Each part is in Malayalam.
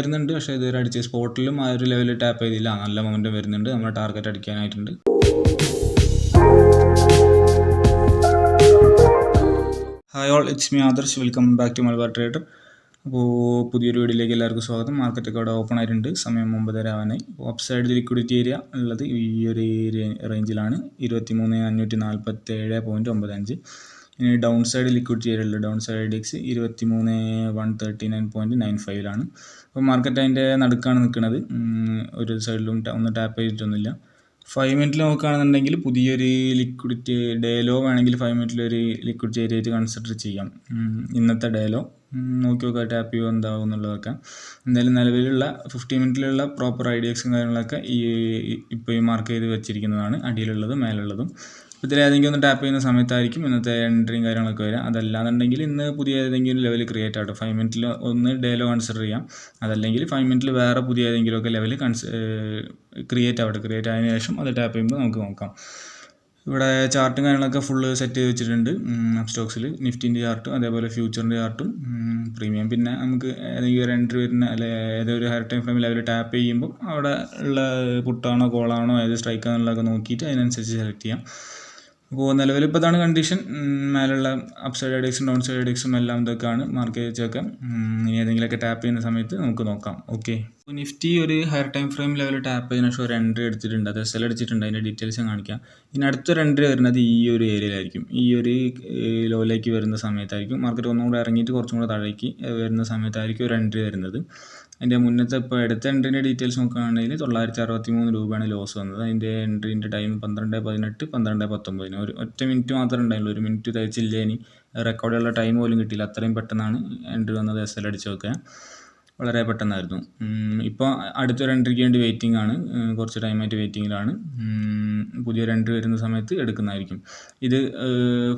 വരുന്നുണ്ട്, പക്ഷേ ഇതുവരെ അടിച്ച് സ്പോട്ടിലും ആ ഒരു ലെവലിൽ ടാപ്പ് ചെയ്തില്ല. നല്ല മൊമെൻറ്റം വരുന്നുണ്ട്, നമ്മുടെ ടാർഗറ്റ് അടിക്കാനായിട്ടുണ്ട്. Hi all, it's me Adarsh. Welcome back to Malabar trader. അപ്പോൾ പുതിയൊരു വീഡിയോയിലേക്ക് എല്ലാവർക്കും സ്വാഗതം. മാർക്കറ്റൊക്കെ അവിടെ ഓപ്പൺ ആയിട്ടുണ്ട്. സമയം 9:30 ആവാനായി. അപ്പ് സൈഡ് ലിക്വിഡിറ്റി ഏരിയ ഉള്ളത് ഈ ഒരു റേഞ്ചിലാണ്, 23,547.95. ഇനി ഡൗൺ സൈഡ് ലിക്വിഡിറ്റി ഏരിയ ഉള്ളത് ഡൗൺ സൈഡ് IDX 23,139.95ലാണ്. അപ്പോൾ മാർക്കറ്റ് അതിൻ്റെ നടുക്കാണ് നിൽക്കുന്നത്. ഒരു സൈഡിലും ഒന്ന് ടാപ്പ് ചെയ്തിട്ടൊന്നുമില്ല. 5 മിനിറ്റിൽ നോക്കുകയാണെന്നുണ്ടെങ്കിൽ പുതിയൊരു ലിക്വിഡിറ്റി ഡേ ലോ വേണമെങ്കിൽ 5 മിനിറ്റിലൊരു ലിക്വിഡിറ്റി ഏരിയ ആയിട്ട് കൺസിഡർ ചെയ്യാം. ഇന്നത്തെ ഡേ ലോ നോക്കി നോക്കുക, ടാപ്പ് ചെയ്യുക എന്താവും എന്നുള്ളതൊക്കെ. എന്തായാലും നിലവിലുള്ള 15 മിനിറ്റിലുള്ള പ്രോപ്പർ IDXും കാര്യങ്ങളൊക്കെ ഇപ്പോൾ ഈ മാർക്ക് ചെയ്ത് വെച്ചിരിക്കുന്നതാണ്, അടിയിലുള്ളതും മേലുള്ളതും. ഇതിൽ ഏതെങ്കിലും ഒന്ന് ടാപ്പ് ചെയ്യുന്ന സമയത്തായിരിക്കും ഇന്നത്തെ എൻട്രിയും കാര്യങ്ങളൊക്കെ വരിക. അതല്ലാന്നുണ്ടെങ്കിൽ ഇന്ന് പുതിയ ഏതെങ്കിലും ലെവൽ ക്രിയേറ്റ് ആവട്ടെ. 5 മിനിറ്റിൽ ഒന്ന് ഡേ ലോ കൺസിഡർ ചെയ്യാം. അതല്ലെങ്കിൽ 5 മിനിറ്റിൽ വേറെ പുതിയ ഏതെങ്കിലുമൊക്കെ ലെവൽ ക്രിയേറ്റ് ആവട്ടെ. ക്രിയേറ്റ് ആയതിനു ശേഷം അത് ടാപ്പ് ചെയ്യുമ്പോൾ നമുക്ക് നോക്കാം. ഇവിടെ ചാർട്ടും കാര്യങ്ങളൊക്കെ ഫുള്ള് സെറ്റ് ചെയ്ത് വെച്ചിട്ടുണ്ട്. സ്റ്റോക്സിൽ നിഫ്റ്റിൻ്റെ ചാർട്ടും അതേപോലെ ഫ്യൂച്ചറിൻ്റെ ചാർട്ടും പ്രീമിയം. പിന്നെ നമുക്ക് ഏതെങ്കിലും ഒരു എൻട്രി വരുന്ന അല്ലെങ്കിൽ ഏതൊരു higher time frame level tap ചെയ്യുമ്പോൾ അവിടെ ഉള്ള പുട്ടാണോ കോളാണോ ഏത് സ്ട്രൈക്കാണെന്നുള്ളതൊക്കെ നോക്കിയിട്ട് അതിനനുസരിച്ച് സെലക്ട് ചെയ്യാം. അപ്പോൾ നിലവിൽ ഇപ്പോൾ ഇതാണ് കണ്ടീഷൻ. മേലുള്ള അപ്പ് സൈഡ് IDXും ഡൗൺ സൈഡ് IDXും എല്ലാം ഇതൊക്കെയാണ് മാർക്ക് ചെയ്ത് വെച്ചേക്കാം. ഇനി ഏതെങ്കിലുമൊക്കെ ടാപ്പ് ചെയ്യുന്ന സമയത്ത് നമുക്ക് നോക്കാം. ഓക്കെ, അപ്പോൾ നിഫ്റ്റി ഒരു higher time frame level tap ചെയ്തതിനു ശേഷം ഒരു എൻട്രി എടുത്തിട്ടുണ്ട്, അത് SL അടിച്ചിട്ടുണ്ട്. അതിൻ്റെ ഡീറ്റെയിൽസ് കാണിക്കാം. ഇനി അടുത്തൊരു എൻട്രി വരുന്നത് ഈ ഒരു ഏരിയയിലായിരിക്കും. ഈ ഒരു ലോയിലേക്ക് വരുന്ന സമയത്തായിരിക്കും മാർക്കറ്റ് ഒന്നും കൂടെ ഇറങ്ങിയിട്ട് കുറച്ചും കൂടെ താഴേക്ക് വരുന്ന സമയത്തായിരിക്കും ഒരു എൻട്രി വരുന്നത്. അതിൻ്റെ മുന്നത്തെ ഇപ്പോൾ അടുത്ത എൻട്രീൻ്റെ ഡീറ്റെയിൽസ് നോക്കുകയാണെങ്കിൽ 963 രൂപയാണ് ലോസ് വന്നത്. അതിൻ്റെ എൻട്രീൻ്റെ ടൈം 12:18, 12:19. ഒറ്റ മിനിറ്റ് മാത്രമേ ഉണ്ടായുള്ളൂ. 1 മിനിറ്റ് തയ്ച്ചില്ല. ഇനി റെക്കോർഡുള്ള ടൈം പോലും കിട്ടിയില്ല. അത്രയും പെട്ടെന്നാണ് എൻട്രി വന്നത്. SL അടിച്ച് വെക്കുക വളരെ പെട്ടെന്നായിരുന്നു. ഇപ്പോൾ അടുത്തൊരു എൻട്രിക്ക് വേണ്ടി വെയിറ്റിംഗ് ആണ്, കുറച്ച് ടൈമായിട്ട് വെയിറ്റിങ്ങിലാണ്. പുതിയൊരു എൻട്രി വരുന്ന സമയത്ത് എടുക്കുന്നതായിരിക്കും. ഇത്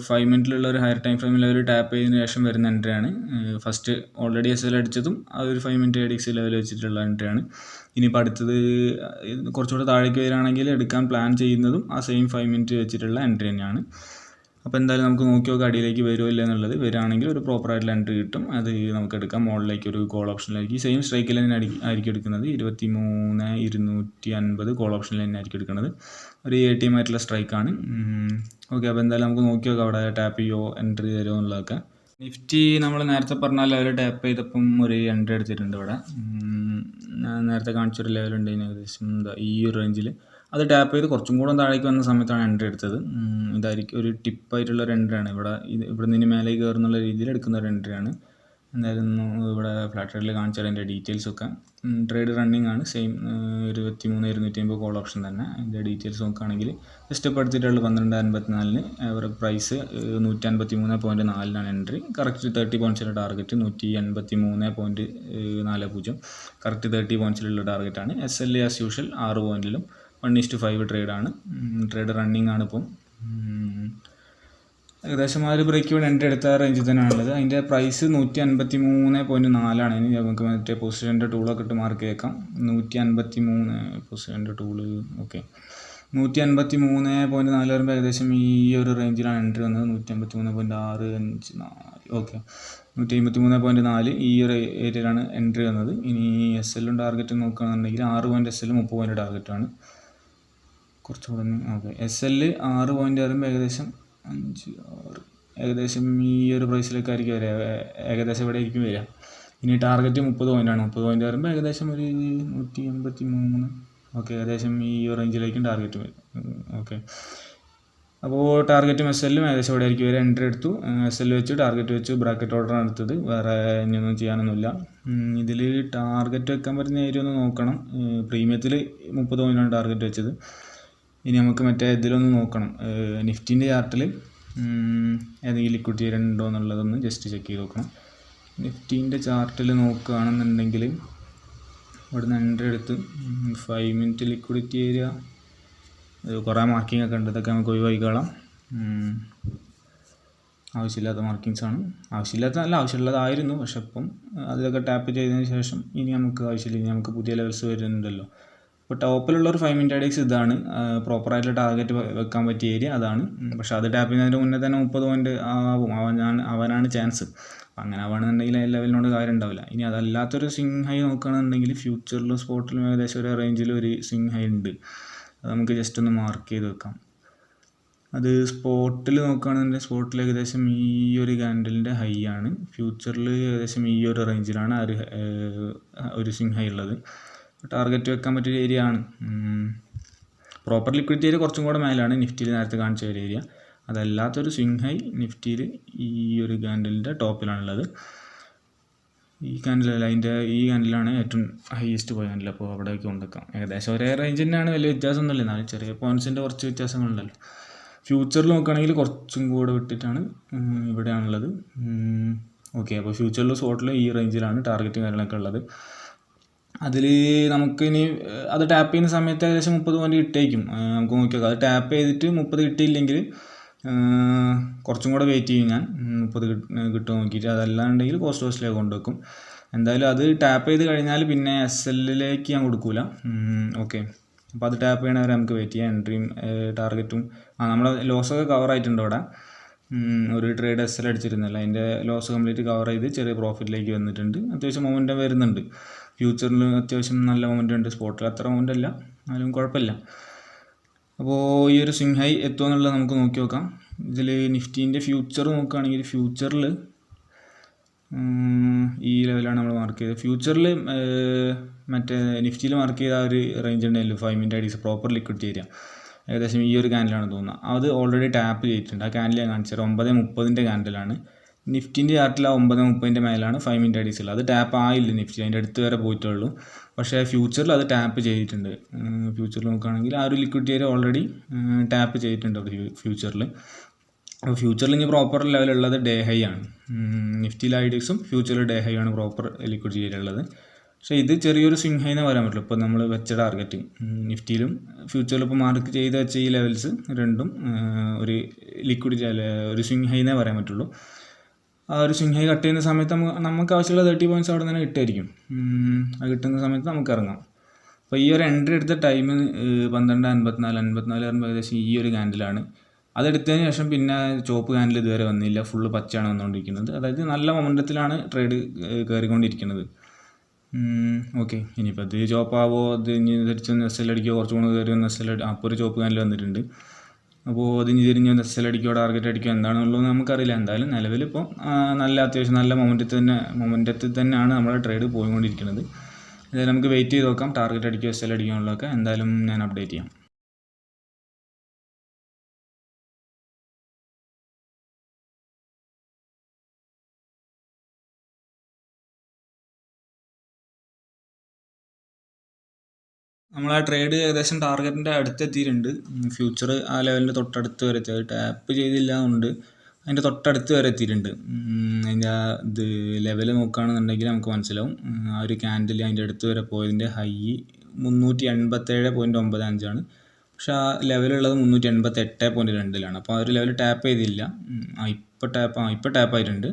5 മിനിറ്റിലുള്ള ഒരു higher time frame level tap ചെയ്തതിന് ശേഷം വരുന്ന എൻട്രിയാണ്. ഫസ്റ്റ് ഓൾറെഡി SL അടിച്ചതും അതൊരു 5 മിനിറ്റ് IDX ലെവൽ വെച്ചിട്ടുള്ള എൻട്രിയാണ്. ഇനിയിപ്പോൾ അടുത്തത് കുറച്ചുകൂടെ താഴേക്ക് വരികയാണെങ്കിൽ എടുക്കാൻ പ്ലാൻ ചെയ്യുന്നതും ആ സെയിം 5 മിനിറ്റ് വെച്ചിട്ടുള്ള എൻട്രി തന്നെയാണ്. അപ്പോൾ എന്തായാലും നമുക്ക് നോക്കി നോക്കാം അടിയിലേക്ക് വരുമോ ഇല്ല എന്നുള്ളത്. വരികയാണെങ്കിൽ ഒരു പ്രോപ്പറായിട്ടുള്ള എൻട്രി കിട്ടും, അത് നമുക്ക് എടുക്കാം. മുകളിലേക്ക് ഒരു കോൾ ഓപ്ഷനിലേക്ക് സെയിം സ്ട്രൈക്കിൽ തന്നെ ആയിരിക്കും എടുക്കുന്നത്. 23,250 കോൾ ഓപ്ഷനിൽ തന്നെ ആയിരിക്കും എടുക്കുന്നത്. ഒരു ATM ആയിട്ടുള്ള സ്ട്രൈക്കാണ്. ഓക്കെ, അപ്പോൾ എന്തായാലും നമുക്ക് നോക്കി നോക്കാം അവിടെ ടാപ്പ് ചെയ്യുമോ എൻട്രി തരുമോ എന്നുള്ളതൊക്കെ. നിഫ്റ്റി നമ്മൾ നേരത്തെ പറഞ്ഞ ലെവൽ ടാപ്പ് ചെയ്തപ്പം ഒരു എൻട്രി എടുത്തിട്ടുണ്ട്. ഇവിടെ നേരത്തെ കാണിച്ചൊരു ലെവലുണ്ട്, ഏകദേശം ഈ ഒരു റേഞ്ചിൽ. അത് ടാപ്പ് ചെയ്ത് കുറച്ചും കൂടെ താഴേക്ക് വന്ന സമയത്താണ് എൻട്രി എടുത്തത്. ഇതായിരിക്കും ഒരു ടിപ്പായിട്ടുള്ളൊരു എൻട്രിയാണ്. ഇവിടെ നിന്ന് മേലേക്ക് കയറുന്നുള്ള രീതിയിൽ എടുക്കുന്ന ഒരു എൻട്രിയാണ്. എന്തായാലും ഇവിടെ ഫ്ലാറ്റ് ട്രേഡിൽ കാണിച്ചാൽ അതിൻ്റെ ഡീറ്റെയിൽസൊക്കെ. ട്രേഡ് റണ്ണിങ് ആണ്, സെയിം 23,250 കോൾ ഓപ്ഷൻ തന്നെ. അതിൻ്റെ ഡീറ്റെയിൽസ് നോക്കുകയാണെങ്കിൽ ജസ്റ്റ് ഇപ്പോൾ എടുത്തിട്ടുള്ള 12:54 അവരുടെ പ്രൈസ് 153.4 എൻട്രി. കറക്റ്റ് 30 പോയിൻറ്റ്സിൻ്റെ ടാർഗറ്റ് 183.40. കറക്റ്റ് 30 പോയിൻറ്റ്സിലുള്ള ടാർഗറ്റാണ്. SL ആസ് യൂഷ്വൽ 6 പോയിൻറ്റിലും 1:5 ട്രേഡാണ്. ട്രേഡ് റണ്ണിങ് ആണ്. ഇപ്പം ഏകദേശം ആ ഒരു ബ്രേക്ക് ഇവിടെ എൻട്രി എടുത്ത റേഞ്ചിൽ തന്നെയാണുള്ളത്. അതിൻ്റെ പ്രൈസ് 153.4. ഇനി നമുക്ക് മറ്റേ പൊസിഷൻ്റെ ടൂളൊക്കെ ഇട്ട് മാർക്ക് ചെയ്തേക്കാം. 153 പൊസിഷൻ്റെ ടൂള്. ഓക്കെ, 153.4 വരുമ്പോൾ ഏകദേശം ഈ ഒരു റേഞ്ചിലാണ് എൻട്രി വന്നത്. 153.654. ഓക്കെ, 153.4 ഈ ഒരു ഏരിയയിലാണ് എൻട്രി വന്നത്. ഇനി SLും ടാർഗറ്റ് നോക്കുകയാണെന്നുണ്ടെങ്കിൽ 6 പോയിൻറ്റ് SL 30 പോയിൻറ്റ് ടാർഗറ്റാണ്. കുറച്ചുകൂടെ. ഓക്കെ, SL 6 പോയിൻറ്റ് വരുമ്പോൾ ഏകദേശം 5, 6 ഏകദേശം ഈ ഒരു പ്രൈസിലേക്കായിരിക്കും വരിക. ഏകദേശം ഇവിടെ ആയിരിക്കും വരിക. ഇനി ടാർഗറ്റ് 30 പോയിൻ്റാണ്. 30 പോയിൻറ്റ് വരുമ്പോൾ ഏകദേശം ഒരു 183. ഓക്കെ, ഏകദേശം ഈ റേഞ്ചിലേക്കും ടാർഗറ്റ് വരും. ഓക്കെ, അപ്പോൾ ടാർഗറ്റും SLും ഏകദേശം ഇവിടെ ആയിരിക്കും വരിക. എൻട്രി എടുത്തു, SL വെച്ച് ടാർഗറ്റ് വെച്ച് ബ്രാക്കറ്റ് ഓർഡറാണ് എടുത്തത്. വേറെ ഇനിയൊന്നും ചെയ്യാനൊന്നുമില്ല. ഇതിൽ ടാർഗറ്റ് വെക്കാൻ പറ്റുന്ന ഏരിയ ഒന്ന് നോക്കണം. പ്രീമിയത്തിൽ 30 പോയിൻ്റാണ് ടാർഗറ്റ് വെച്ചത്. ഇനി നമുക്ക് മറ്റേ ഇതിലൊന്ന് നോക്കണം. നിഫ്റ്റിൻ്റെ ചാർട്ടിൽ ഏതെങ്കിലും ലിക്വിഡിറ്റി ഏരിയ ഉണ്ടോ എന്നുള്ളതൊന്ന് ജസ്റ്റ് ചെക്ക് ചെയ്ത് നോക്കണം. നിഫ്റ്റിൻ്റെ ചാർട്ടിൽ നോക്കുകയാണെന്നുണ്ടെങ്കിൽ ഇവിടുന്ന് എൻട്രി എടുത്ത് 5 മിനിറ്റ് ലിക്വിഡിറ്റി ഏരിയ കുറേ മാർക്കിംഗ് ഒക്കെ ഉണ്ട്. ഇതൊക്കെ നമുക്ക് ഒഴിവാക്കിക്കോളാം. ആവശ്യമില്ലാത്ത മാർക്കിങ്സാണ്. ആവശ്യമുള്ളതായിരുന്നു, പക്ഷെ ഇപ്പം അതിലൊക്കെ ടാപ്പ് ചെയ്തതിന് ശേഷം ഇനി നമുക്ക് ആവശ്യമില്ല. ഇനി നമുക്ക് പുതിയ ലെവൽസ് വരുന്നുണ്ടല്ലോ. അപ്പോൾ ടോപ്പിലുള്ള ഒരു 5 മിനിറ്റ് IDX ഇതാണ്, പ്രോപ്പറായിട്ടുള്ള ടാർഗറ്റ് വെക്കാൻ പറ്റിയ ഏരിയ അതാണ്. പക്ഷേ അത് ടാപ്പ് ചെയ്യുന്നതിന് മുന്നേ തന്നെ 30 പോയിന്റ് ആവും, അവനാണ് ചാൻസ്. അങ്ങനെ ആവുകയാണെന്നുണ്ടെങ്കിൽ ലെവലിനോട് കാര്യം ഉണ്ടാവില്ല. ഇനി അതല്ലാത്തൊരു സ്വിങ് ഹൈ നോക്കുകയാണെന്നുണ്ടെങ്കിൽ ഫ്യൂച്ചറിലും സ്പോട്ടിലും ഏകദേശം ഒരു റേഞ്ചിൽ ഒരു സ്വിങ് ഹൈ ഉണ്ട്. അത് നമുക്ക് ജസ്റ്റ് ഒന്ന് മാർക്ക് ചെയ്ത് വെക്കാം. അത് സ്പോട്ടിൽ നോക്കുകയാണെന്നുണ്ടെങ്കിൽ സ്പോട്ടിൽ ഏകദേശം ഈ ഒരു ക്യാൻഡലിൻ്റെ ഹൈ ആണ്. ഫ്യൂച്ചറിൽ ഏകദേശം ഈ ഒരു റേഞ്ചിലാണ് ഒരു സ്വിങ് ഹൈ ഉള്ളത്. ടാർഗറ്റ് വെക്കാൻ പറ്റിയ ഏരിയ ആണ്. പ്രോപ്പർ ലിക്വിഡിറ്റി ഏരിയ കുറച്ചും കൂടെ മേലാണ് നിഫ്റ്റിയിൽ നേരത്തെ കാണിച്ച ഒരു ഏരിയ. അതല്ലാത്തൊരു സ്വിങ് ഹൈ നിഫ്റ്റിയിൽ ഈ ഒരു ക്യാൻഡലിൻ്റെ ടോപ്പിലാണുള്ളത്. ഈ ക്യാൻഡലല്ല, ഈ ക്യാൻഡലാണ് ഏറ്റവും ഹൈയസ്റ്റ് പോയ ക്യാൻഡൽ. അപ്പോൾ അവിടേക്ക് കൊണ്ടുവെക്കാം. ഏകദേശം ഒരേ റേഞ്ച് തന്നെയാണ്, വലിയ വ്യത്യാസമൊന്നുമില്ല. എന്നാലും ചെറിയ പോയിൻറ്റ്സിൻ്റെ കുറച്ച് വ്യത്യാസങ്ങളുണ്ടല്ലോ. ഫ്യൂച്ചറിൽ നോക്കുകയാണെങ്കിൽ കുറച്ചും കൂടെ വിട്ടിട്ടാണ് ഇവിടെയാണുള്ളത്. ഓക്കെ, അപ്പോൾ ഫ്യൂച്ചറിലും സ്പോട്ടിലും ഈ റേഞ്ചിലാണ് ടാർഗറ്റും കാര്യങ്ങളൊക്കെ ഉള്ളത്. അതിൽ നമുക്കിനി അത് ടാപ്പ് ചെയ്യുന്ന സമയത്ത് ഏകദേശം 30 പോയിന്റ് കിട്ടിയേക്കും. നമുക്ക് നോക്കി നോക്കാം. അത് ടാപ്പ് ചെയ്തിട്ട് 30 കിട്ടിയില്ലെങ്കിൽ കുറച്ചും കൂടെ വെയിറ്റ് ചെയ്യും ഞാൻ, 30 കിട്ടുമോ നോക്കിയിട്ട്. അതല്ലാണ്ടെങ്കിൽ പോസ്റ്റ് ഹൗസിലേക്ക് കൊണ്ടുവെക്കും. എന്തായാലും അത് ടാപ്പ് ചെയ്ത് കഴിഞ്ഞാൽ പിന്നെ SLലേക്ക് ഞാൻ കൊടുക്കൂല. ഓക്കെ, അപ്പോൾ അത് ടാപ്പ് ചെയ്യണവരെ നമുക്ക് വെയിറ്റ് ചെയ്യാം. എൻട്രിയും ടാർഗറ്റും നമ്മളെ ലോസൊക്കെ കവർ ആയിട്ടുണ്ട് അവിടെ. ഒരു ട്രേഡ് SL അടിച്ചിരുന്നല്ലോ, അതിൻ്റെ ലോസ് കംപ്ലീറ്റ് കവർ ചെയ്ത് ചെറിയ പ്രോഫിറ്റിലേക്ക് വന്നിട്ടുണ്ട്. അത്യാവശ്യം മൊമെൻറ്റം വരുന്നുണ്ട്. ഫ്യൂച്ചറിൽ അത്യാവശ്യം നല്ല മൊമെൻറ്റം ഉണ്ട്. സ്പോട്ടിൽ അത്ര മൊമെൻറ്റം അല്ല, എന്നാലും കുഴപ്പമില്ല. അപ്പോൾ ഈ ഒരു സ്വിങ് ഹൈ എത്തുമോ എന്നുള്ളത് നമുക്ക് നോക്കി നോക്കാം. ഇതിൽ നിഫ്റ്റീൻ്റെ ഫ്യൂച്ചർ നോക്കുകയാണെങ്കിൽ ഫ്യൂച്ചറിൽ ഈ ലെവലാണ് നമ്മൾ മാർക്ക് ചെയ്തത്. ഫ്യൂച്ചറിൽ മറ്റേ നിഫ്റ്റിയിൽ മാർക്ക് ചെയ്ത ആ ഒരു റേഞ്ച് ഉണ്ടല്ലോ 5 minute IDX proper liquidity area, ഏകദേശം ഈ ഒരു ക്യാൻഡലാണ് തോന്നുന്നത്. അത് ഓൾറെഡി ടാപ്പ് ചെയ്തിട്ടുണ്ട്. ആ ക്യാൻഡിൽ ഞാൻ കാണിച്ചത് 9:30 ക്യാൻഡലാണ്. നിഫ്റ്റിൻ്റെ ചാർട്ടിൽ ആ 9:30 മേലാണ് 5 മിനിറ്റ് IDX ഉള്ളത്. അത് ടാപ്പ് ആയില്ല നിഫ്റ്റി, അതിൻ്റെ അടുത്ത് വരെ പോയിട്ടുള്ളൂ. പക്ഷേ ഫ്യൂച്ചറിൽ അത് ടാപ്പ് ചെയ്തിട്ടുണ്ട്. ഫ്യൂച്ചറിൽ നോക്കുകയാണെങ്കിൽ ആ ഒരു ലിക്വിഡിറ്റി ഏരിയ ഓൾറെഡി ടാപ്പ് ചെയ്തിട്ടുണ്ട് ഫ്യൂച്ചറിൽ. അപ്പോൾ ഫ്യൂച്ചറിൽ ഇനി പ്രോപ്പർ ലെവലുള്ളത് ഡേ ഹൈ ആണ്. നിഫ്റ്റിയിലെ IDXും ഫ്യൂച്ചറിൽ ഡേ ഹൈ ആണ് പ്രോപ്പർ ലിക്വിഡിറ്റി ഏരിയ ഉള്ളത്. പക്ഷേ ഇത് ചെറിയൊരു സ്വിങ് ഹൈ എന്ന് പറയാൻ പറ്റില്ല. ഇപ്പോൾ നമ്മൾ വെച്ച ടാർഗറ്റ് നിഫ്റ്റിയിലും ഫ്യൂച്ചറിലും ഇപ്പോൾ മാർക്ക് ചെയ്ത് വെച്ച ഈ ലെവൽസ് രണ്ടും ഒരു ലിക്വിഡിറ്റി ഒരു സ്വിങ് ഹൈ എന്നേ പറയാൻ പറ്റുള്ളൂ. ആ ഒരു സ്വിങ് ഹൈ കട്ട് ചെയ്യുന്ന സമയത്ത് നമുക്ക് ആവശ്യമുള്ള 30 പോയിൻറ്റ്സ് അവിടെ തന്നെ കിട്ടുമായിരിക്കും. അത് കിട്ടുന്ന സമയത്ത് നമുക്ക് ഇറങ്ങാം. അപ്പോൾ ഈ ഒരു എൻട്രി എടുത്ത ടൈം 12:54 പറയുമ്പോൾ ഏകദേശം ഈ ഒരു ക്യാൻഡിലാണ്. അതെടുത്തതിന് ശേഷം പിന്നെ ചുവപ്പ് ക്യാൻഡിൽ ഇതുവരെ വന്നില്ല, ഫുള്ള് പച്ചയാണ് വന്നുകൊണ്ടിരിക്കുന്നത്. അതായത് നല്ല മൊമെൻറ്റത്തിലാണ് ട്രേഡ് കയറിക്കൊണ്ടിരിക്കുന്നത്. ഓക്കെ, ഇനിയിപ്പോൾ ഇത് ചോപ്പാവോ, അത് ഇനി തിരിച്ചൊന്ന് SL അടിക്കുകയോ, കുറച്ചും കൂടെ കയറി ഒന്ന് SL അപ്പോൾ ഒരു ചോപ്പ് ക്യാൻഡിൽ വന്നിട്ടുണ്ട്. അപ്പോൾ അത് ഇനി തിരിഞ്ഞൊന്ന് SL അടിക്കുകയോ ടാർഗറ്റ് അടിക്കുകയോ എന്താണെന്നുള്ളത് നമുക്കറിയില്ല. എന്തായാലും നിലവിലിപ്പോൾ നല്ല അത്യാവശ്യം നല്ല മൊമെൻറ്റത്തിൽ തന്നെയാണ് നമ്മുടെ ട്രേഡ് പോയിക്കൊണ്ടിരിക്കുന്നത്. അതായത് നമുക്ക് വെയിറ്റ് ചെയ്ത് നോക്കാം ടാർഗറ്റ് അടിക്കുകയോ SL അടിക്കുകയോ ഉള്ളതൊക്കെ. എന്തായാലും ഞാൻ അപ്ഡേറ്റ് ചെയ്യാം. നമ്മൾ ആ ട്രേഡ് ഏകദേശം ടാർഗറ്റിൻ്റെ അടുത്തെത്തിയിട്ടുണ്ട്. ഫ്യൂച്ചർ ആ ലെവലിൻ്റെ തൊട്ടടുത്ത് വരെ എത്തി. അത് ടാപ്പ് ചെയ്തില്ല എന്നുണ്ട്, അതിൻ്റെ തൊട്ടടുത്ത് വരെ എത്തിയിട്ടുണ്ട്. അതിൻ്റെ ആ ഇത് ലെവൽ നോക്കുകയാണെന്നുണ്ടെങ്കിൽ നമുക്ക് മനസ്സിലാവും. ആ ഒരു ക്യാൻഡിൽ അതിൻ്റെ അടുത്ത് വരെ പോയതിൻ്റെ ഹൈ 387.95 ആണ്. പക്ഷേ ആ ലെവലുള്ളത് 388.2 അപ്പോൾ ആ ഒരു ലെവൽ ടാപ്പ് ചെയ്തില്ല. ഇപ്പോൾ ടാപ്പായിട്ടുണ്ട്.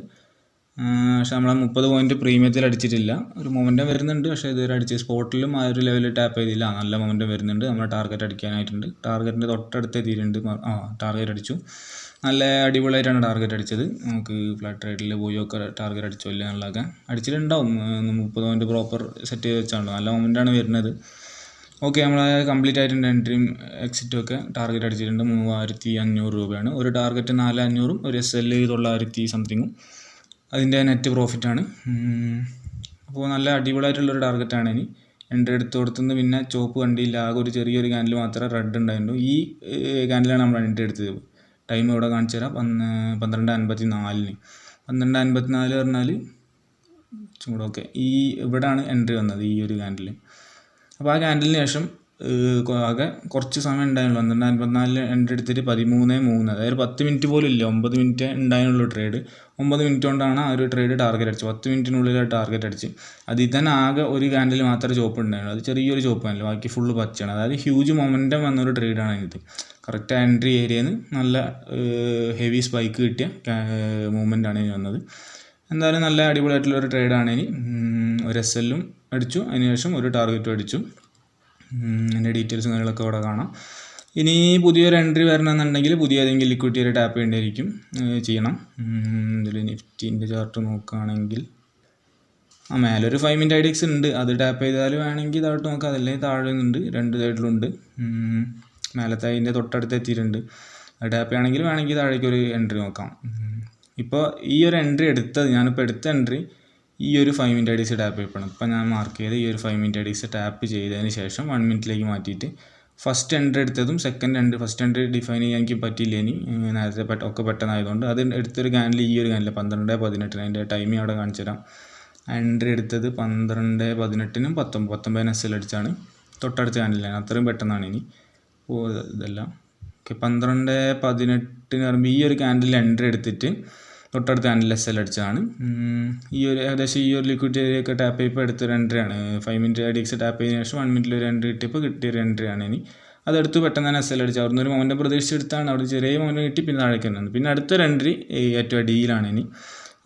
പക്ഷെ നമ്മൾ 30 പോയിന്റ് പ്രീമിയത്തിൽ അടിച്ചിട്ടില്ല. ഒരു മൊമെൻറ്റം വരുന്നുണ്ട്, പക്ഷേ ഇതുവരെ അടിച്ച് സ്പോട്ടിലും ആ ഒരു ലെവലിൽ ടാപ്പ് ചെയ്തില്ല. നല്ല മൊമെൻറ്റം വരുന്നുണ്ട്. നമ്മൾ ടാർഗറ്റ് അടിക്കാനായിട്ടുണ്ട്. ടാർഗറ്റിൻ്റെ തൊട്ടടുത്ത് എത്തിയിട്ടുണ്ട്. ടാർഗറ്റ് അടിച്ചു. നല്ല അടിപൊളിയായിട്ടാണ് ടാർഗറ്റ് അടിച്ചത്. നമുക്ക് ഫ്ലാറ്റ് ട്രേഡിൽ പോയൊക്കെ ടാർഗറ്റ് അടിച്ചോ ഇല്ല എന്നുള്ളതൊക്കെ അടിച്ചിട്ടുണ്ടാവും. 30 പോയിന്റ് പ്രോപ്പർ സെറ്റ് ചെയ്ത് വെച്ചാണല്ലോ, നല്ല മൊമെൻറ്റാണ് വരുന്നത്. ഓക്കെ, നമ്മൾ കംപ്ലീറ്റ് ആയിട്ടുണ്ട്. എൻട്രിയും എക്സിറ്റും ഒക്കെ ടാർഗറ്റ് അടിച്ചിട്ടുണ്ട്. 3500 രൂപയാണ്. ഒരു ടാർഗറ്റ് 4500ഉം ഒരു SL 900 സംതിങ്ങും അതിൻ്റെ നെറ്റ് പ്രോഫിറ്റാണ്. അപ്പോൾ നല്ല അടിപൊളിയായിട്ടുള്ളൊരു ടാർഗറ്റാണ്. ഇനി എൻട്രി എടുത്ത് കൊടുത്തുനിന്ന് പിന്നെ ചോപ്പ് കണ്ടില്ല, ആകെ ഒരു ചെറിയൊരു ക്യാൻഡിൽ മാത്രമേ റെഡ് ഉണ്ടായിരുന്നു. ഈ ക്യാൻഡിലാണ് നമ്മൾ എൻട്രി എടുത്തത്. ടൈം ഇവിടെ കാണിച്ചു തരാം. 12:54 12:54 പറഞ്ഞാൽ ചൂട്. ഓക്കെ, ഇവിടെയാണ് എൻട്രി വന്നത്, ഈ ഒരു ക്യാൻഡിൽ. അപ്പോൾ ആ ക്യാൻഡിലിന് ശേഷം ആകെ കുറച്ച് സമയം ഉണ്ടായുള്ളൂ. 12:54 എൻട്രി എടുത്തിട്ട് 13:03, അതായത് 10 മിനിറ്റ് പോലും ഇല്ല, 9 മിനിറ്റ് ഉണ്ടായുള്ള ട്രേഡ്. 9 മിനിറ്റ് കൊണ്ടാണ് ആ ഒരു ട്രേഡ് ടാർഗറ്റ് അടിച്ചത്. 10 മിനിറ്റിനുള്ളിൽ ടാർഗറ്റ് അടിച്ച്. അതിൽ തന്നെ ആകെ ഒരു ക്യാൻഡിൽ മാത്രമേ ചോപ്പ് ഉണ്ടായുള്ളൂ. അത് ചെറിയൊരു ചോപ്പ് ക്യാൻഡിൽ, ബാക്കി ഫുള്ള് പച്ചയാണ്. അതായത് ഹ്യൂജ് മൊമെൻറ്റം വന്നൊരു ട്രേഡാണ് ഇത്. കറക്റ്റ് എൻട്രി ഏരിയയിൽ നിന്ന് നല്ല ഹെവി സ്പൈക്ക് കിട്ടിയ മൂവ്മെൻറ്റാണ് ഇനി വന്നത്. എന്തായാലും നല്ല അടിപൊളിയായിട്ടുള്ളൊരു ട്രേഡാണ്. ഇനി ഒരു SLഉം അടിച്ചു, അതിനുശേഷം ഒരു ടാർഗറ്റും അടിച്ചു. അതിൻ്റെ ഡീറ്റെയിൽസും കാര്യങ്ങളൊക്കെ ഇവിടെ കാണാം. ഇനി പുതിയൊരു എൻട്രി വരണമെന്നുണ്ടെങ്കിൽ പുതിയ ഏതെങ്കിലും ലിക്വിഡിറ്റി ഒരു ടാപ്പ് ചെയ്യേണ്ടിയിരിക്കും, ചെയ്യണം. ഇതിൽ നിഫ്റ്റീൻ്റെ ചാർട്ട് നോക്കുകയാണെങ്കിൽ മേലൊരു 5 മിനിറ്റ് IDX ഉണ്ട്, അത് ടാപ്പ് ചെയ്താൽ വേണമെങ്കിൽ താഴോട്ട് നോക്കാം, അതല്ലെങ്കിൽ താഴെ ഉണ്ട്, രണ്ട് സൈഡിലുണ്ട്. മേലത്തെ അതിൻ്റെ തൊട്ടടുത്ത് എത്തിയിട്ടുണ്ട്, അത് ടാപ്പ് ചെയ്യണമെങ്കിൽ വേണമെങ്കിൽ താഴേക്ക് ഒരു എൻട്രി നോക്കാം. ഇപ്പോൾ ഈ ഒരു എൻട്രി ഞാനിപ്പോൾ എടുത്ത എൻട്രി ഈ ഒരു 5 മിനിറ്റ് IDX ടാപ്പ് ചെയ്യപ്പെടണം. ഇപ്പോൾ ഞാൻ മാർക്ക് ചെയ്ത് ഈ ഒരു 5 മിനിറ്റ് IDX ടാപ്പ് ചെയ്തതിന് ശേഷം 1 മിനിറ്റിലേക്ക് മാറ്റിയിട്ട് ഫസ്റ്റ് എൻട്രി എടുത്തതും ഫസ്റ്റ് എൻട്രി ഡിഫൈൻ ചെയ്യാൻ എനിക്ക് പറ്റിയില്ല. ഇനി നേരത്തെ ഒക്കെ പെട്ടെന്നായതുകൊണ്ട് അത് എടുത്തൊരു ക്യാൻഡിൽ ഈ ഒരു ക്യാൻഡിൽ 12:18 അതിൻ്റെ ടൈമിംഗ് അവിടെ കാണിച്ചു തരാം. എൻട്രി എടുത്തത് 12:18-നും 19 SL അടിച്ചാണ്, തൊട്ടടുത്ത ക്യാൻഡിലാണ്, അത്രയും പെട്ടെന്നാണ്. ഇനി ഇതെല്ലാം ഓക്കെ. 12:18 പറയുമ്പോൾ ഈ ഒരു ക്യാൻഡിൽ എൻട്രി എടുത്തിട്ട് തൊട്ടടുത്ത ക്യാൻഡിൽ SL അടിച്ചതാണ്. ഈ ഒരു ഏകദേശം ഈ ഒരു ലിക്വിഡിറ്റി ഏരിയയൊക്കെ ടാപ്പ് ചെയ്യുമ്പോൾ എടുത്തൊരു എൻട്രിയാണ്. 5 മിനിറ്റ് IDX ടാപ്പ് ചെയ്തതിനു ശേഷം 1 മിനിറ്റിൽ ഒരു എൻട്രി കിട്ടിയപ്പോൾ കിട്ടിയൊരു എൻട്രിയാണ്. ഇനി അതെടുത്ത് പെട്ടെന്ന് തന്നെ SL അടിച്ചു. അവിടുന്ന് ഒരു മൊമെൻ്റ് പ്രതീക്ഷിച്ചെടുത്താണ്, അവിടെ ചെറിയ മൊമെൻ്റ് കിട്ടി, പിന്നെ താഴേക്ക് തന്നെ. പിന്നെ അടുത്തൊരു എൻട്രി ഏറ്റവും അടിയിലാണ്. ഇനി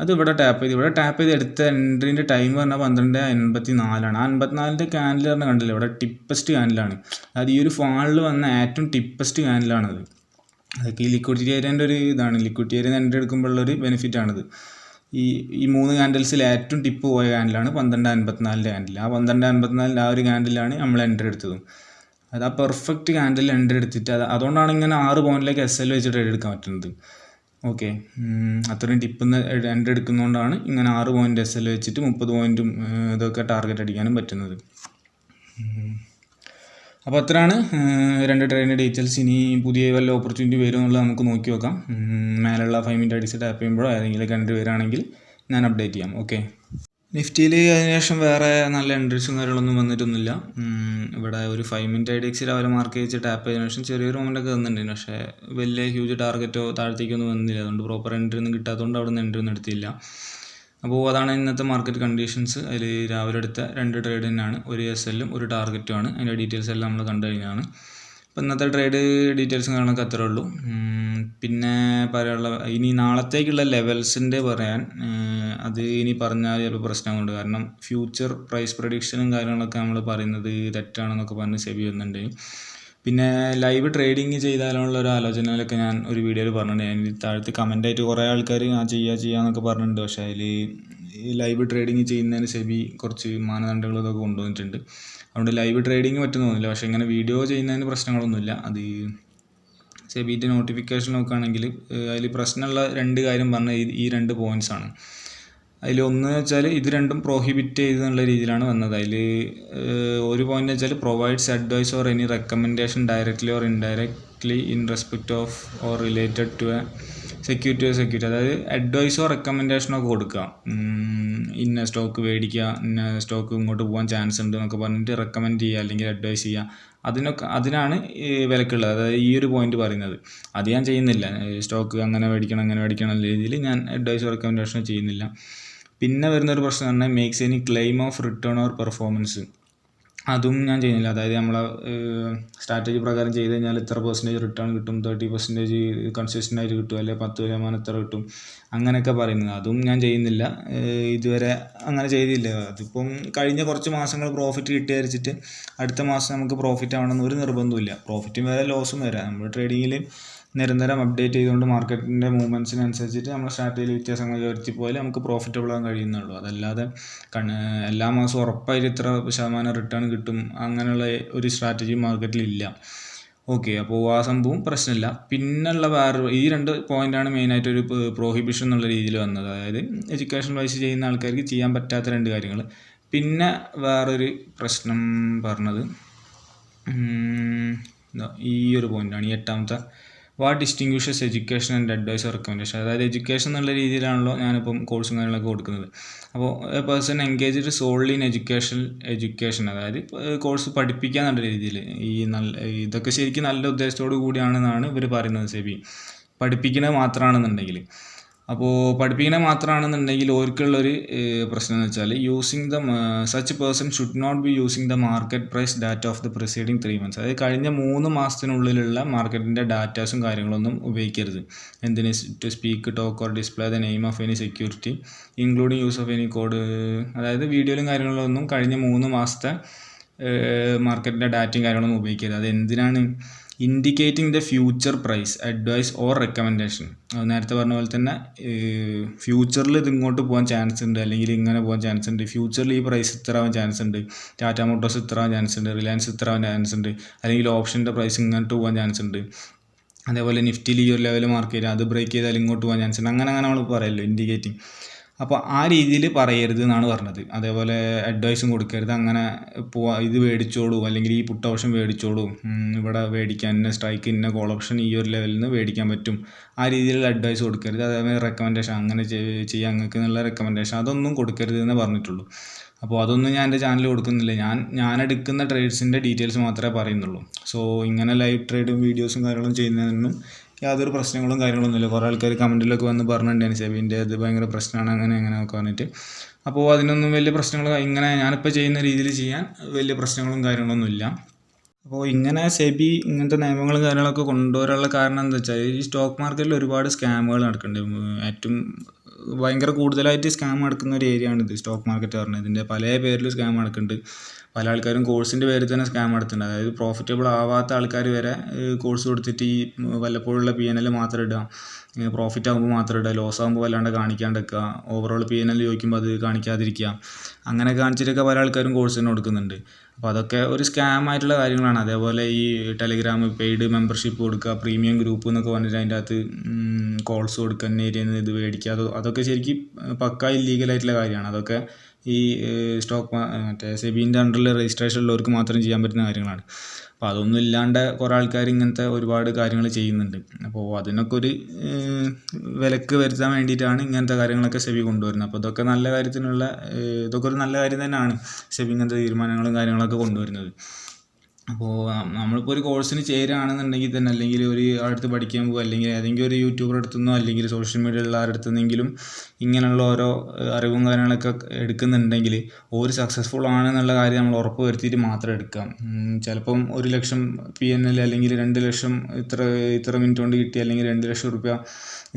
അത് ഇവിടെ ടാപ്പ് ചെയ്ത് എടുത്ത എൻട്രീൻ്റെ ടൈം പറഞ്ഞാൽ 12:54 ആ 54ൻ്റെ ക്യാൻഡിൽ പറഞ്ഞാൽ കണ്ടില്ല, ഇവിടെ ടിപ്പസ്റ്റ് ക്യാൻഡിലാണ്. അത് ഈ ഒരു ഫാളിൽ വന്ന ഏറ്റവും ടിപ്പസ്റ്റ് ക്യാൻഡിലാണത്. അതൊക്കെ ഈ ലിക്വിഡിറ്റി ഏരിയൻ്റെ ഒരു ഇതാണ്, ലിക്വിഡിറ്റി ഏരിയ എൻട്രി എടുക്കുമ്പോഴുള്ളൊരു ബെനിഫിറ്റാണിത്. ഈ 3 ക്യാൻഡിൽസിൽ ഏറ്റവും ടിപ്പ് പോയ ക്യാൻഡിലാണ് 12:54ൻ്റെ ക്യാൻഡിൽ. ആ 12:54 ആ ഒരു ക്യാൻഡിലാണ് നമ്മൾ എൻട്രി എടുത്തതും. അത് ആ പെർഫെക്റ്റ് ക്യാൻഡിൽ എൻട്രി എടുത്തിട്ട് അതുകൊണ്ടാണ് ഇങ്ങനെ 6 പോയിന്റിലേക്ക് SL വെച്ച് ട്രേഡ് എടുക്കാൻ പറ്റുന്നത്. ഓക്കെ, അത്രയും ടിപ്പിന്ന് എൻട്രി എടുക്കുന്നതുകൊണ്ടാണ് ഇങ്ങനെ 6 പോയിന്റ് SL വെച്ചിട്ട് 30 പോയിന്റും ഇതൊക്കെ ടാർഗറ്റ് അടിക്കാനും പറ്റുന്നത്. അപ്പോൾ അത്രയാണ് 2 ട്രേഡിൻ്റെ ഡീറ്റെയിൽസ്. ഇനി പുതിയ വല്ല ഓപ്പർച്യൂണിറ്റി വരും എന്നുള്ളത് നമുക്ക് നോക്കി നോക്കാം. മേലുള്ള 5 മിനിറ്റ് IDX ടാപ്പ് ചെയ്യുമ്പോഴോ ഏതെങ്കിലും എൻട്രി വരികയാണെങ്കിൽ ഞാൻ അപ്ഡേറ്റ് ചെയ്യാം. ഓക്കെ, നിഫ്റ്റിയിൽ അതിനുശേഷം വേറെ നല്ല എൻട്രീസും കാര്യങ്ങളൊന്നും വന്നിട്ടൊന്നുമില്ല. ഇവിടെ ഒരു 5 മിനിറ്റ് IDX രാവിലെ മാർക്ക് ചെയ്ത് ടാപ്പ് ചെയ്തതിനു ശേഷം ചെറിയൊരു മൊമെൻ്റൊക്കെ വന്നിട്ടുണ്ട്, പക്ഷേ വലിയ ഹ്യൂജ് ടാർഗറ്റോ താഴത്തേക്കൊന്നും വന്നില്ല. അതുകൊണ്ട് പ്രോപ്പർ എൻട്രി ഒന്നും കിട്ടാത്തതുകൊണ്ട് അവിടെ നിന്ന് എൻട്രി ഒന്നും എടുത്തില്ല. അപ്പോൾ അതാണ് ഇന്നത്തെ മാർക്കറ്റ് കണ്ടീഷൻസ്. അതിൽ രാവിലെ എടുത്ത 2 ട്രേഡ് തന്നെയാണ്, ഒരു SLഉം ഒരു ടാർഗറ്റുമാണ്. അതിൻ്റെ ഡീറ്റെയിൽസ് എല്ലാം നമ്മൾ കണ്ടു കഴിഞ്ഞാണ്. അപ്പോൾ ഇന്നത്തെ ട്രേഡ് ഡീറ്റെയിൽസും കാര്യങ്ങളൊക്കെ അത്രേ ഉള്ളൂ. പിന്നെ പറയാനുള്ള ഇനി നാളത്തേക്കുള്ള ലെവൽസിൻ്റെ പറയാൻ, അത് ഇനി പറഞ്ഞാൽ ചിലപ്പോൾ പ്രശ്നമുണ്ട്. കാരണം ഫ്യൂച്ചർ പ്രൈസ് പ്രഡിക്ഷനും കാര്യങ്ങളൊക്കെ നമ്മൾ പറയുന്നത് തെറ്റാണെന്നൊക്കെ പറഞ്ഞ് സെബി വന്നിട്ടുണ്ട്. പിന്നെ ലൈവ് ട്രേഡിങ് ചെയ്താലുള്ള ഒരു ആലോചനയിലൊക്കെ ഞാൻ ഒരു വീഡിയോയിൽ പറഞ്ഞിട്ടുണ്ട്. അതിന് താഴത്ത് കമൻ്റായിട്ട് കുറേ ആൾക്കാർ ചെയ്യാന്നൊക്കെ പറഞ്ഞിട്ടുണ്ട്. പക്ഷേ അതിൽ ഈ ലൈവ് ട്രേഡിങ് ചെയ്യുന്നതിന് സെബി കുറച്ച് മാനദണ്ഡങ്ങൾ ഇതൊക്കെ കൊണ്ടുവന്നിട്ടുണ്ട്. അതുകൊണ്ട് ലൈവ് ട്രേഡിങ് പറ്റുന്ന തോന്നില്ല. പക്ഷേ ഇങ്ങനെ വീഡിയോ ചെയ്യുന്നതിന് പ്രശ്നങ്ങളൊന്നുമില്ല. അത് സെബിൻ്റെ നോട്ടിഫിക്കേഷൻ നോക്കുകയാണെങ്കിൽ അതിൽ പ്രശ്നമുള്ള 2 കാര്യം പറഞ്ഞാൽ ഈ 2 പോയിൻറ്റ്സാണ്. അതിലൊന്ന് വെച്ചാൽ ഇത് രണ്ടും പ്രോഹിബിറ്റ് ചെയ്തെന്നുള്ള രീതിയിലാണ് വന്നത്. അതിൽ ഒരു പോയിന്റ് വെച്ചാൽ provides advice or any recommendation directly or indirectly in respect of or related to a security. അതായത് അഡ്വൈസോ റെക്കമെൻഡേഷനോ ഒക്കെ കൊടുക്കുക. ഇന്ന സ്റ്റോക്ക് മേടിക്കുക, ഇന്ന സ്റ്റോക്ക് ഇങ്ങോട്ട് പോകാൻ ചാൻസ് ഉണ്ട് എന്നൊക്കെ പറഞ്ഞിട്ട് റെക്കമെൻഡ് ചെയ്യുക അല്ലെങ്കിൽ അഡ്വൈസ് ചെയ്യുക. അതിനാണ് വിലക്കുള്ളത്. അതായത് ഈ ഒരു പോയിന്റ് പറയുന്നത്. അത് ഞാൻ ചെയ്യുന്നില്ല. സ്റ്റോക്ക് അങ്ങനെ മേടിക്കണം എന്ന രീതിയിൽ ഞാൻ അഡ്വൈസോ റെക്കമെൻഡേഷനോ ചെയ്യുന്നില്ല. പിന്നെ വരുന്നൊരു പ്രശ്നം പറഞ്ഞാൽ makes any claim of written or performance, അതും ഞാൻ ചെയ്യുന്നില്ല. അതായത് നമ്മളെ സ്ട്രാറ്റജി പ്രകാരം ചെയ്ത് കഴിഞ്ഞാൽ ഇത്ര % റിട്ടേൺ കിട്ടും, 30% കൺസിസ്റ്റൻ്റ് ആയിട്ട് കിട്ടും, അല്ലെങ്കിൽ 10% ഇത്ര കിട്ടും, അങ്ങനെയൊക്കെ പറയുന്നത്. അതും ഞാൻ ചെയ്യുന്നില്ല. ഇതുവരെ അങ്ങനെ ചെയ്തില്ല. അതിപ്പം കഴിഞ്ഞ കുറച്ച് മാസങ്ങൾ പ്രോഫിറ്റ് കിട്ടിയായിരിച്ചിട്ട് അടുത്ത മാസം നമുക്ക് പ്രോഫിറ്റ് ആവണമെന്ന് ഒരു നിർബന്ധമില്ല. പ്രോഫിറ്റും വരാം ലോസും വരാം. നമ്മൾ ട്രേഡിങ്ങിൽ നിരന്തരം അപ്ഡേറ്റ് ചെയ്തുകൊണ്ട് മാർക്കറ്റിൻ്റെ മൂവ്മെൻറ്റ്സിനനുസരിച്ചിട്ട് നമ്മൾ സ്ട്രാറ്റജിയിൽ വ്യത്യാസങ്ങൾ വരുത്തി പോയാൽ നമുക്ക് പ്രോഫിറ്റബിൾ ആകാൻ കഴിയുന്നുള്ളൂ. അതല്ലാതെ എല്ലാ മാസവും ഉറപ്പായിട്ട് ഇത്ര % റിട്ടേൺ കിട്ടും അങ്ങനെയുള്ള ഒരു സ്ട്രാറ്റജി മാർക്കറ്റിലില്ല. ഓക്കെ, അപ്പോൾ ആ സംഭവം പ്രശ്നമില്ല. പിന്നെയുള്ള ഈ 2 പോയിൻ്റാണ് മെയിനായിട്ട് ഒരു പ്രോഹിബിഷൻ എന്നുള്ള രീതിയിൽ വന്നത്. അതായത് എഡ്യൂക്കേഷൻ വൈസ് ചെയ്യുന്ന ആൾക്കാർക്ക് ചെയ്യാൻ പറ്റാത്ത 2 കാര്യങ്ങൾ. പിന്നെ വേറൊരു പ്രശ്നം പറഞ്ഞത് ഈ ഒരു പോയിൻ്റാണ്, ഈ 8ാമത്തെ. What distinguishes education and advice recommendation. അതായത് എഡ്യൂക്കേഷൻ എന്നുള്ള രീതിയിലാണല്ലോ ഞാനിപ്പം കോഴ്സും കാര്യങ്ങളൊക്കെ കൊടുക്കുന്നത്. അപ്പോൾ a person engaged solely in education, അതായത് കോഴ്സ് പഠിപ്പിക്കുക എന്നുള്ള രീതിയിൽ. ഇതൊക്കെ ശരിക്കും നല്ല ഉദ്ദേശത്തോടു കൂടിയാണെന്നാണ് ഇവർ പറയുന്നത്. സെബി പഠിപ്പിക്കുന്നത് മാത്രമാണെന്നുണ്ടെങ്കിൽ. അപ്പോൾ പഠിപ്പിക്കുന്നത് മാത്രമാണെന്നുണ്ടെങ്കിൽ ഓർക്കുള്ളൊരു പ്രശ്നം എന്ന് വെച്ചാൽ such person should not be using the market price data of the preceding 3 months. അതായത് കഴിഞ്ഞ 3 മാസത്തിനുള്ളിലുള്ള മാർക്കറ്റിൻ്റെ ഡാറ്റാസും കാര്യങ്ങളൊന്നും ഉപയോഗിക്കരുത്. എന്തിന്? To speak, talk or display the name of any security including use of any code. അതായത് വീഡിയോയിലും കാര്യങ്ങളിലൊന്നും കഴിഞ്ഞ 3 മാസത്തെ മാർക്കറ്റിൻ്റെ ഡാറ്റയും കാര്യങ്ങളൊന്നും ഉപയോഗിക്കരുത്. അത് എന്തിനാണ്? Indicating the future price, advice or recommendation. നേരത്തെ പറഞ്ഞ പോലെ തന്നെ ഫ്യൂച്ചറിൽ ഇത് ഇങ്ങോട്ട് പോകാൻ ചാൻസ് ഉണ്ട്, അല്ലെങ്കിൽ ഇങ്ങനെ പോകാൻ ചാൻസ് ഉണ്ട്, ഫ്യൂച്ചറിൽ ഈ പ്രൈസ് ഇത്ര ആവാൻ ചാൻസ് ഉണ്ട്, ടാറ്റ മോട്ടോഴ്സ് ഇത്ര ആവാൻ ചാൻസ് ഉണ്ട്, റിലയൻസ് ഇത്ര ആവാൻ ചാൻസ് ഉണ്ട്, അല്ലെങ്കിൽ ഓപ്ഷൻ്റെ പ്രൈസ് ഇങ്ങോട്ട് പോകാൻ ചാൻസ് ഉണ്ട്, അതേപോലെ നിഫ്റ്റിയിൽ ഈ ഒരു ലെവൽ മാർക്ക് ചെയ്താൽ അത് ബ്രേക്ക് ചെയ്താൽ ഇങ്ങോട്ട് പോകാൻ ചാൻസ് ഉണ്ട്, അങ്ങനെ നമ്മൾ പറയല്ലോ ഇൻഡിക്കേറ്റിംഗ്. അപ്പോൾ ആ രീതിയിൽ പറയരുത് എന്നാണ് പറഞ്ഞത്. അതേപോലെ അഡ്വൈസും കൊടുക്കരുത്, അങ്ങനെ ഇത് മേടിച്ചോളൂ, അല്ലെങ്കിൽ ഈ പുട്ട് ഓപ്ഷൻ മേടിച്ചോളൂ, ഇവിടെ മേടിക്കാൻ ഇന്ന സ്ട്രൈക്ക് ഇന്ന കോൾ ഓപ്ഷൻ ഈ ഒരു ലെവലിൽ നിന്ന് മേടിക്കാൻ പറ്റും, ആ രീതിയിലുള്ള അഡ്വൈസ് കൊടുക്കരുത്. അതേപോലെ റെക്കമെൻഡേഷൻ അങ്ങനെ ചെയ്യാൻ നിങ്ങൾക്ക് എന്നുള്ള റെക്കമെൻഡേഷൻ അതൊന്നും കൊടുക്കരുത് എന്ന് പറഞ്ഞിട്ടുള്ളൂ. അപ്പോൾ അതൊന്നും ഞാൻ എൻ്റെ ചാനലിൽ കൊടുക്കുന്നില്ല. ഞാൻ എടുക്കുന്ന ട്രേഡ്സിൻ്റെ ഡീറ്റെയിൽസ് മാത്രമേ പറയുന്നുള്ളൂ. സോ ഇങ്ങനെ ലൈവ് ട്രേഡും വീഡിയോസും കാര്യങ്ങളും ചെയ്യുന്നതിനും യാതൊരു പ്രശ്നങ്ങളും കാര്യങ്ങളൊന്നുമില്ല. കുറേ ആൾക്കാർ കമൻറ്റിലൊക്കെ വന്ന് പറഞ്ഞിട്ടുണ്ടായിരുന്നു സെബീൻ്റെ ഇത് ഭയങ്കര പ്രശ്നമാണ് അങ്ങനെ അങ്ങനെയൊക്കെ പറഞ്ഞിട്ട്. അപ്പോൾ അതിനൊന്നും വലിയ പ്രശ്നങ്ങൾ, ഇങ്ങനെ ഞാനിപ്പോൾ ചെയ്യുന്ന രീതിയിൽ ചെയ്യാൻ വലിയ പ്രശ്നങ്ങളും കാര്യങ്ങളൊന്നുമില്ല. അപ്പോൾ ഇങ്ങനെ സെബി ഇങ്ങനത്തെ നിയമങ്ങളും കാര്യങ്ങളൊക്കെ കൊണ്ടുവരാനുള്ള കാരണം എന്താ വെച്ചാൽ ഈ സ്റ്റോക്ക് മാർക്കറ്റിൽ ഒരുപാട് സ്കാമുകൾ നടക്കുന്നുണ്ട്. ഏറ്റവും ഭയങ്കര കൂടുതലായിട്ട് സ്കാം നടക്കുന്ന ഒരു ഏരിയ ആണിത് സ്റ്റോക്ക് മാർക്കറ്റ് പറഞ്ഞത്. ഇതിൻ്റെ പല പേരിൽ സ്കാം നടക്കുന്നുണ്ട്. പല ആൾക്കാരും കോഴ്സിൻ്റെ പേരിൽ തന്നെ സ്കാം നടത്തുന്നുണ്ട്. അതായത് പ്രോഫിറ്റബിൾ ആവാത്ത ആൾക്കാർ വരെ കോഴ്സ് കൊടുത്തിട്ട് ഈ വല്ലപ്പോഴുള്ള PNL മാത്രം ഇടുക, പ്രോഫിറ്റ് ആകുമ്പോൾ മാത്രം ഇടുക, ലോസ് ആകുമ്പോൾ വല്ലാണ്ട് കാണിക്കാണ്ട് വെക്കുക, ഓവറോൾ PNL ചോദിക്കുമ്പോൾ അത് കാണിക്കാതിരിക്കുക, അങ്ങനെ കാണിച്ചിട്ടൊക്കെ പല ആൾക്കാരും കോഴ്സിന് കൊടുക്കുന്നുണ്ട്. അപ്പോൾ അതൊക്കെ ഒരു സ്കാം ആയിട്ടുള്ള കാര്യങ്ങളാണ്. അതേപോലെ ഈ ടെലിഗ്രാം പെയ്ഡ് മെമ്പർഷിപ്പ് കൊടുക്കുക, പ്രീമിയം ഗ്രൂപ്പ് എന്നൊക്കെ പറഞ്ഞിട്ട് അതിൻ്റെ അകത്ത് കോൾസ് കൊടുക്കുക, ഇന്ന ഏരിയയിൽ നിന്ന് ഇത് മേടിക്കുക, അതൊക്കെ ശരിക്കും പക്ക ഇല്ലീഗലായിട്ടുള്ള കാര്യമാണ്. അതൊക്കെ ഈ മറ്റേ സെബീൻ്റെ അണ്ടറിൽ രജിസ്ട്രേഷൻ ഉള്ളവർക്ക് മാത്രം ചെയ്യാൻ പറ്റുന്ന കാര്യങ്ങളാണ്. അപ്പോൾ അതൊന്നും ഇല്ലാണ്ട് കുറേ ആൾക്കാർ ഇങ്ങനത്തെ ഒരുപാട് കാര്യങ്ങൾ ചെയ്യുന്നുണ്ട്. അപ്പോൾ അതിനൊക്കെ ഒരു വിലക്ക് വരുത്താൻ വേണ്ടിയിട്ടാണ് ഇങ്ങനത്തെ കാര്യങ്ങളൊക്കെ സെബി കൊണ്ടുവരുന്നത്. അപ്പോൾ ഇതൊക്കെ നല്ല കാര്യത്തിനുള്ള ഇതൊക്കെ ഒരു നല്ല കാര്യം തന്നെയാണ് സെബി ഇങ്ങനത്തെ തീരുമാനങ്ങളും കാര്യങ്ങളൊക്കെ കൊണ്ടുവരുന്നത്. അപ്പോൾ നമ്മളിപ്പോൾ ഒരു കോഴ്സിന് ചേരുകയാണെന്നുണ്ടെങ്കിൽ തന്നെ, അല്ലെങ്കിൽ ഒരു അടുത്ത് പഠിക്കാൻ പോകുക, അല്ലെങ്കിൽ ഏതെങ്കിലും ഒരു യൂട്യൂബർ അടുത്തുനിന്നോ അല്ലെങ്കിൽ സോഷ്യൽ മീഡിയയിലുള്ള ആരുടെ നിന്നെങ്കിലും ഇങ്ങനെയുള്ള ഓരോ അറിവും കാര്യങ്ങളൊക്കെ എടുക്കുന്നുണ്ടെങ്കിൽ ഒരു സക്സസ്ഫുൾ ആണെന്നുള്ള കാര്യം നമ്മൾ ഉറപ്പ് വരുത്തിയിട്ട് മാത്രം എടുക്കാം. ചിലപ്പം 1 ലക്ഷം PNL അല്ലെങ്കിൽ 2 ലക്ഷം ഇത്ര മിനിറ്റ് കൊണ്ട് കിട്ടി, അല്ലെങ്കിൽ 2 ലക്ഷം രൂപ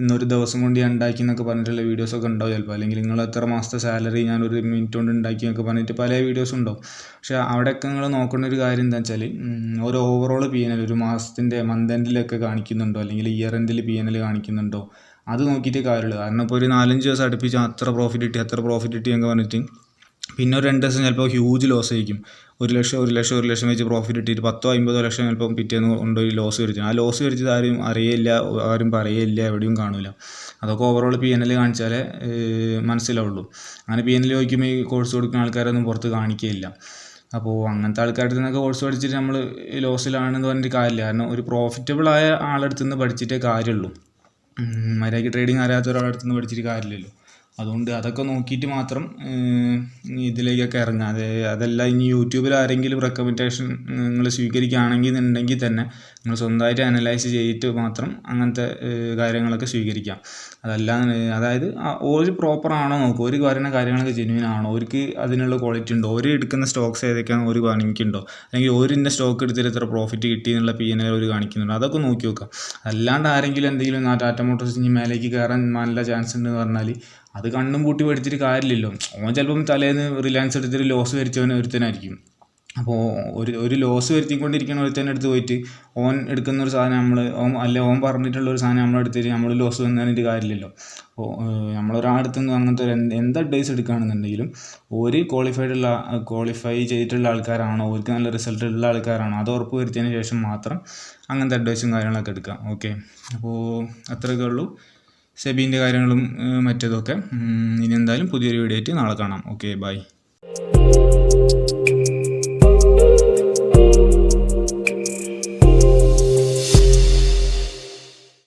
ഇന്നൊരു ദിവസം കൊണ്ട് ഞാൻ ഉണ്ടാക്കി എന്നൊക്കെ പറഞ്ഞിട്ടുള്ള വീഡിയോസൊക്കെ ഉണ്ടാവും ചിലപ്പോൾ. അല്ലെങ്കിൽ നിങ്ങൾ എത്ര മാസത്തെ സാലറി ഞാൻ 1 മിനിറ്റ് കൊണ്ട് ഉണ്ടാക്കി എന്നൊക്കെ പറഞ്ഞിട്ട് പല വീഡിയോസും ഉണ്ടാവും. പക്ഷേ അവിടെയൊക്കെ നിങ്ങൾ നോക്കേണ്ട ഒരു കാര്യം എന്താ വെച്ചാൽ ഒരു ഓവറോൾ PNL ഒരു മാസത്തിൻ്റെ മന്ത് എൻഡിലൊക്കെ കാണിക്കുന്നുണ്ടോ, അല്ലെങ്കിൽ ഇയർ എൻഡിൽ PNL കാണിക്കുന്നുണ്ടോ, അത് നോക്കിയിട്ടേ കാര്യമുള്ളൂ. കാരണം ഇപ്പോൾ ഒരു 4-5 ദിവസം അടുപ്പിച്ച് അത്ര പ്രോഫിറ്റ് കിട്ടി എന്നൊക്കെ പറഞ്ഞിട്ട് പിന്നെ ഒരു 2 ദിവസം ചിലപ്പോൾ ഹ്യൂജ് ലോസ് ആയിരിക്കും. 1 ലക്ഷം വെച്ച് പ്രോഫിറ്റ് കിട്ടിയിട്ട് 10-50 ലക്ഷം ചിലപ്പോൾ പിറ്റേന്ന് കൊണ്ടുപോയി ലോസ് വരുത്തും. ആ ലോസ് വരുത്തിയത് ആരും അറിയില്ല, ആരും പറയില്ല, എവിടെയും കാണില്ല. അതൊക്കെ ഓവറോൾ PNL കാണിച്ചാലേ മനസ്സിലാവുള്ളൂ. അങ്ങനെ PNL ചോദിക്കുമ്പോൾ ഈ കോഴ്സ് കൊടുക്കുന്ന ആൾക്കാരൊന്നും പുറത്ത് കാണിക്കുകയില്ല. അപ്പോൾ അങ്ങനത്തെ ആൾക്കാരുടെ നിന്നൊക്കെ കോഴ്സ് പഠിച്ചിട്ട് നമ്മൾ ലോസിലാണെന്ന് പറഞ്ഞിട്ട് കാര്യമില്ല. കാരണം ഒരു പ്രോഫിറ്റബിൾ ആയ ആളടുത്ത് നിന്ന് പഠിച്ചിട്ടേ കാര്യമുള്ളൂ. മര്യാദയ്ക്ക് ട്രേഡിങ് അറിയാത്ത ഒരാളടുത്ത് നിന്ന് പഠിച്ചിട്ട് കാര്യമില്ലല്ലോ. അതുകൊണ്ട് അതൊക്കെ നോക്കിയിട്ട് മാത്രം ഇതിലേക്കൊക്കെ ഇറങ്ങുക. അതല്ല ഇനി യൂട്യൂബിൽ ആരെങ്കിലും റെക്കമെൻഡേഷൻ നിങ്ങൾ സ്വീകരിക്കുകയാണെന്നുണ്ടെങ്കിൽ തന്നെ നിങ്ങൾ സ്വന്തമായിട്ട് അനലൈസ് ചെയ്തിട്ട് മാത്രം അങ്ങനത്തെ കാര്യങ്ങളൊക്കെ സ്വീകരിക്കാം. അതായത് ഒരു പ്രോപ്പറാണോ നോക്കുക, ഒരു പറയുന്ന കാര്യങ്ങളൊക്കെ ജെന്യൂൻ ആണോ, അവർക്ക് അതിനുള്ള ക്വാളിറ്റി ഉണ്ടോ, ഒരു എടുക്കുന്ന സ്റ്റോക്സ് ഏതൊക്കെയാണ് ഒരു കാണിക്കുന്നുണ്ടോ, അല്ലെങ്കിൽ ഓരിൻ്റെ സ്റ്റോക്ക് എടുത്തിട്ട് എത്ര പ്രോഫിറ്റ് കിട്ടി എന്നുള്ള PNL ഒരു കാണിക്കുന്നുണ്ടോ, അതൊക്കെ നോക്കി നോക്കാം. അല്ലാണ്ട് ആരെങ്കിലും എന്തെങ്കിലും ടാറ്റ മോട്ടോഴ്സ് ഇനി മേലേക്ക് കയറാൻ നല്ല ചാൻസ് ഉണ്ടെന്ന് പറഞ്ഞാൽ അത് കണ്ണും പൂട്ടി പഠിച്ചിട്ട് കാര്യമില്ലല്ലോ. ഓൻ ചിലപ്പം തലേന്ന് റിലയൻസ് എടുത്തിട്ട് ലോസ് ഒരുത്തനായിരിക്കും. അപ്പോൾ ഒരു ലോസ് വരുത്തിക്കൊണ്ടിരിക്കുന്ന ഒരുത്തന്നെ അടുത്ത് പോയിട്ട് ഓൻ എടുക്കുന്ന ഒരു സാധനം ഓൻ പറഞ്ഞിട്ടുള്ള ഒരു സാധനം നമ്മളെടുത്തിട്ട് നമ്മൾ ലോസ് വന്നിട്ട് കാര്യമില്ലല്ലോ. അപ്പോൾ നമ്മളൊരാളടുത്ത് നിന്ന് അങ്ങനത്തെ എന്ത് അഡ്വൈസ് എടുക്കുകയാണെന്നുണ്ടെങ്കിലും ഒരു ക്വാളിഫൈ ചെയ്തിട്ടുള്ള ആൾക്കാരാണോ, അവർക്ക് നല്ല റിസൾട്ട് ഉള്ള ആൾക്കാരാണോ, അത് ഉറപ്പ് വരുത്തിയതിന് ശേഷം മാത്രം അങ്ങനത്തെ അഡ്വൈസും കാര്യങ്ങളൊക്കെ എടുക്കാം. ഓക്കെ, അപ്പോൾ അത്രയൊക്കെ ഉള്ളൂ സെബീൻ്റെ കാര്യങ്ങളും മറ്റേതൊക്കെ. ഇനി എന്തായാലും പുതിയൊരു വീഡിയോ ആയിട്ട് നാളെ കാണാം. Okay, by.